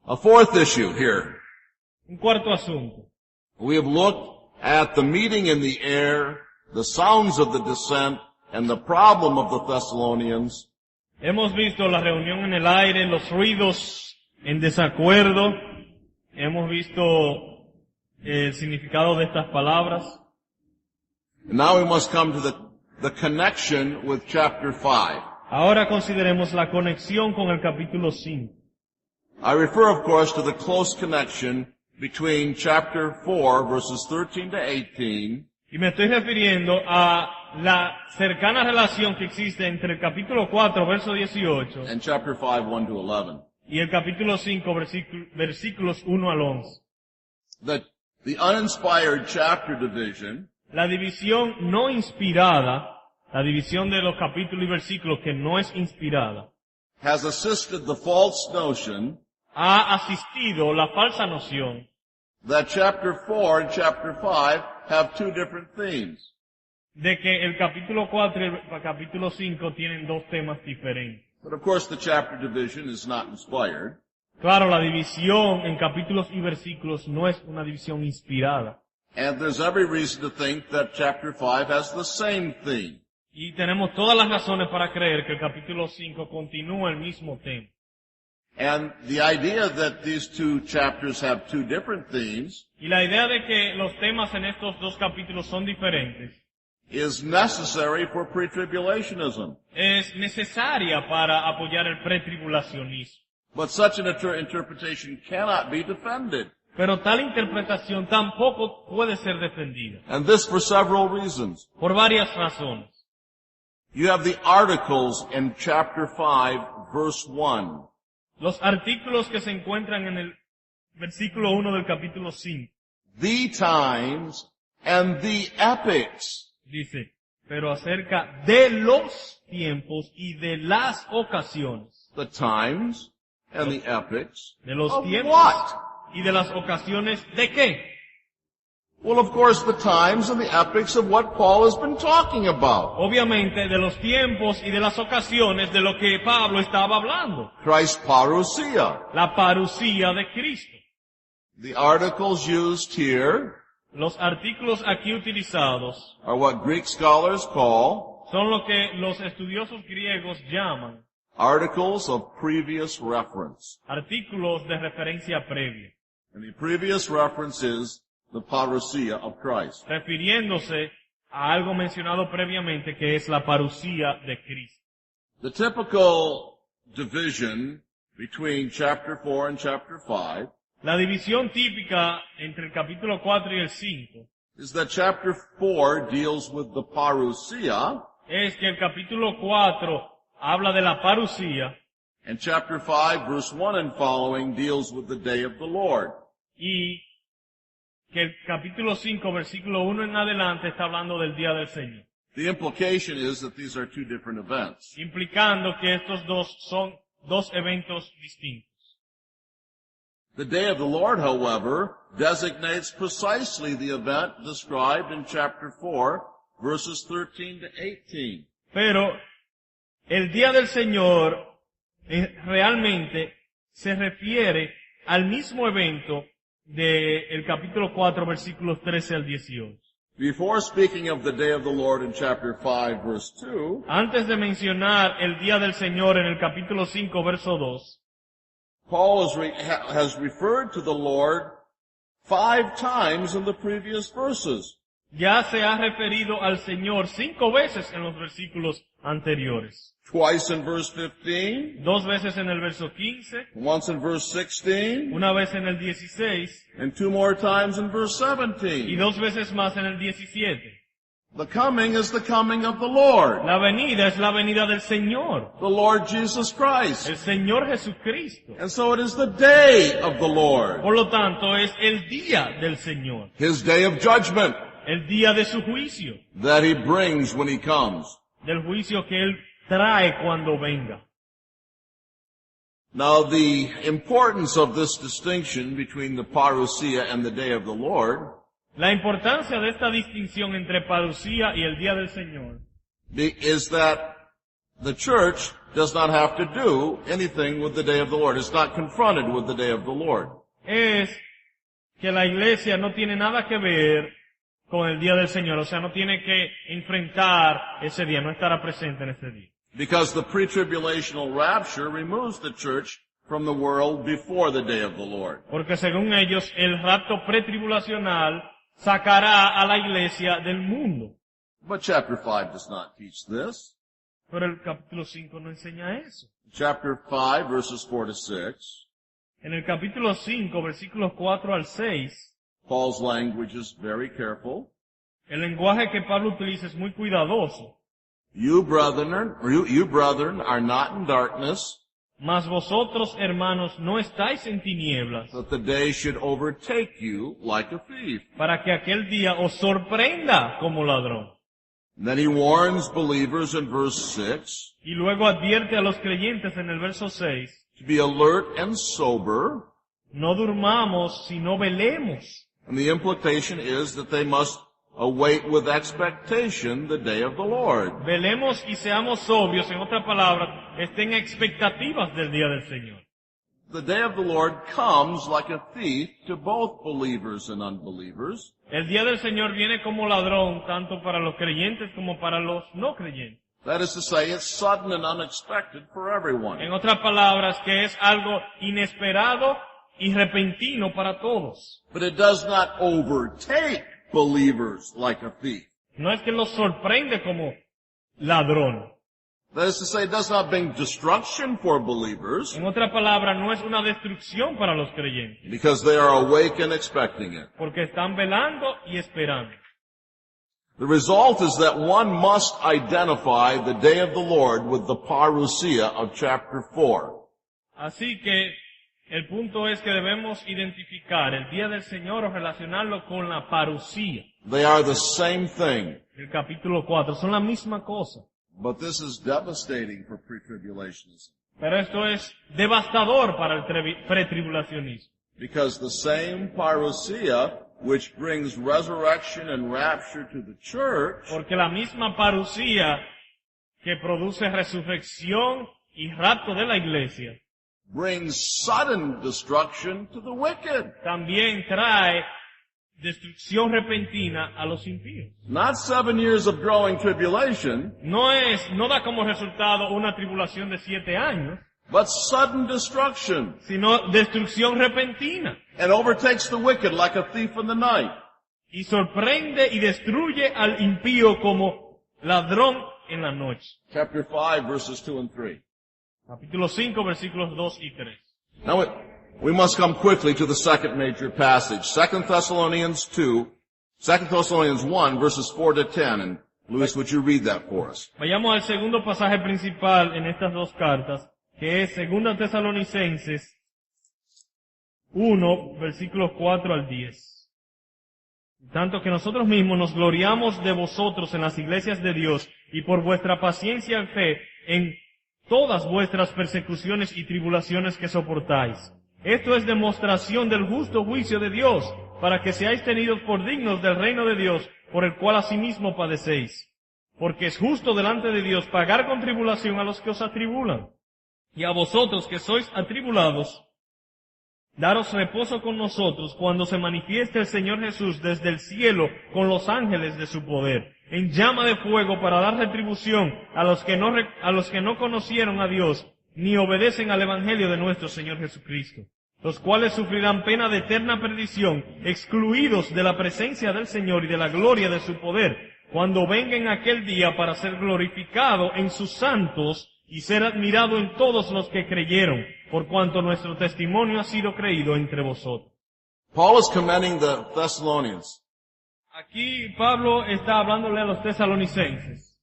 A fourth issue here. Un cuarto asunto. We have looked at the meeting in the air, the sounds of the descent, and the problem of the Thessalonians. Hemos visto la reunión en el aire, los ruidos en desacuerdo. Hemos visto el significado de estas palabras. And now we must come to the connection with chapter 5. Ahora consideremos la conexión con el capítulo 5. I refer, of course, to the close connection between chapter 4, verses 13 to 18, Y me estoy refiriendo a la cercana relación que existe entre el capítulo 4, verso 18, and chapter 5, 1 to 11. y el capítulo 5, versículos 1 al 11. That the uninspired chapter division La división no inspirada, la división de los capítulos y versículos que no es inspirada, has assisted the false notion ha asistido la falsa noción that chapter 4 and chapter 5 have two different themes. de que el capítulo 4 y el capítulo 5 tienen dos temas diferentes. But of course the chapter division is not inspired. Claro, la división en capítulos y versículos no es una división inspirada. And there's every reason to think that chapter 5 has the same theme. Y tenemos todas las razones para creer que el capítulo 5 continúa el mismo tema. And the idea that these two chapters have two different themes Y la idea de que los temas en estos dos capítulos son diferentes is necessary for pre-tribulationism. es necesaria para apoyar el pretribulacionismo. But such an interpretation cannot be defended. Pero tal interpretación tampoco puede ser defendida, And this for several reasons. por varias razones. You have the articles in chapter 5, verse 1. Los artículos que se encuentran en el versículo 1 del capítulo 5, The times and the epochs. dice, pero acerca de los tiempos y de las ocasiones. The times and the epochs De los of tiempos what? y de las ocasiones de qué. Well, of course, the times and the epochs of what Paul has been talking about. Obviamente de los tiempos y de las ocasiones de lo que Pablo estaba hablando. Christ's parousia. La parucía de Cristo. The articles used here Los artículos aquí utilizados are what Greek scholars call son lo que los estudiosos griegos llaman articles of previous reference. artículos de referencia previa, And the previous reference is the parousia of Christ. refiriéndose a algo mencionado previamente que es la parucía de Cristo. The typical division between chapter 4 and chapter 5 La división típica entre el capítulo 4 y el 5 is that chapter 4 deals with the parousia es que el capítulo 4 habla de la parucía and chapter 5 verse 1 and following deals with the day of the Lord. y que el capítulo 5 versículo 1 en adelante está hablando del día del Señor, The implication is that these are two different events. implicando que estos dos son dos eventos distintos. The day of the Lord, however, designates precisely the event described in chapter 4, verses 13 to 18. Pero el día del Señor realmente se refiere al mismo evento del capítulo 4, versículos 13 al 18. Before speaking of the day of the Lord in chapter 5, verse 2, Antes de mencionar el día del Señor en el capítulo 5, verso 2, Paul has referred to the Lord 5 times in the previous verses. ya se ha referido al Señor 5 veces en los versículos anteriores. Twice in verse 15, 2 veces en el verso 15, once in verse 16, una vez en el 16 and 2 more times in verse y 17. 2 veces más en el 17. The coming is the coming of the Lord, La venida es la venida del Señor, the Lord Jesus Christ. el Señor Jesucristo. And so it is the day of the Lord, Por lo tanto, es el día del Señor, His day of judgment el día de su juicio, that He brings when He comes. del juicio que Él trae cuando venga. Now the importance of this distinction between the parousia and the day of the Lord La importancia de esta distinción entre parucía y el día del Señor is that the church does not have to do anything with the day of the Lord. It's not confronted with the day of the Lord. es que la iglesia no tiene nada que ver con el día del Señor, o sea, no tiene que enfrentar ese día, no estará presente en ese día. Because the pre-tribulational rapture removes the church from the world before the day of the Lord. Porque según ellos, el rapto pretribulacional sacará a la iglesia del mundo. But chapter 5 does not teach this. Pero el capítulo 5 no enseña eso. Chapter 5 verses 4 to 6, En el capítulo 5, versículos 4 al 6, Paul's language is very careful. el lenguaje que Pablo utiliza es muy cuidadoso. You brethren are not in darkness, Mas vosotros, hermanos, no estáis en tinieblas, that the day should overtake you like a thief. para que aquel día os sorprenda como ladrón. And then he warns believers in verse 6 Y luego advierte a los creyentes en el verso 6, to be alert and sober. no durmamos, sino velemos. And the implication is that they must await with expectation the day of the Lord. Velemos y seamos sobrios, en otras palabras, estén expectativas del día del Señor. The day of the Lord comes like a thief to both believers and unbelievers. El día del Señor viene como ladrón, tanto para los creyentes como para los no creyentes. That is to say, it's sudden and unexpected for everyone. En otras palabras, que es algo inesperado y repentino para todos. But it does not overtake believers like a thief. No es que los sorprende como ladrón. That is to say, it does not bring destruction for believers En otras palabras, no es una destrucción para los creyentes, because they are awake and expecting it. porque están velando y esperando. The result is that one must identify the day of the Lord with the parousia of chapter 4. Así que el punto es que debemos identificar el día del Señor o relacionarlo con la parucía. They are the same thing. El capítulo 4 son la misma cosa. But this is devastating for pre-tribulationism. Pero esto es devastador para el pretribulacionismo. Because the same parousia, which brings resurrection and rapture to the church, Porque la misma parucía que produce resurrección y rapto de la iglesia brings sudden destruction to the wicked. también trae destrucción repentina a los impíos. Not 7 years of growing tribulation, No da como resultado una tribulación de 7 años, but sudden destruction, sino destrucción repentina. and overtakes the wicked like a thief in the night. Y sorprende y destruye al impío como ladrón en la noche. Chapter 5, verses 2 and 3. Capítulo 5, versículos 2 y 3. Now we must come quickly to the second major passage, 2 Thessalonians 1, verses 4 to 10. And Luis, would you read that for us? Vayamos al segundo pasaje principal en estas dos cartas, que es 2 Tesalonicenses 1, versículos 4 al 10. Tanto que nosotros mismos nos gloriamos de vosotros en las iglesias de Dios y por vuestra paciencia y fe en todas vuestras persecuciones y tribulaciones que soportáis. Esto es demostración del justo juicio de Dios, para que seáis tenidos por dignos del reino de Dios, por el cual asimismo padecéis. Porque es justo delante de Dios pagar con tribulación a los que os atribulan. Y a vosotros que sois atribulados, daros reposo con nosotros cuando se manifieste el Señor Jesús desde el cielo con los ángeles de su poder, en llama de fuego para dar retribución a los que no conocieron a Dios, ni obedecen al Evangelio de nuestro Señor Jesucristo, los cuales sufrirán pena de eterna perdición, excluidos de la presencia del Señor y de la gloria de su poder, cuando venga en aquel día para ser glorificado en sus santos y ser admirado en todos los que creyeron, por cuanto nuestro testimonio ha sido creído entre vosotros. Paul is commending the Thessalonians. Aquí Pablo está hablándole a los tesalonicenses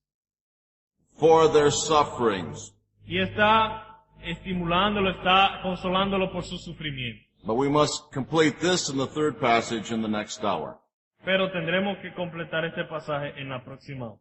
for their sufferings. y está estimulándolo, está consolándolo por su sufrimiento. But we must complete this in the third passage in the next hour. Pero tendremos que completar este pasaje en la próxima.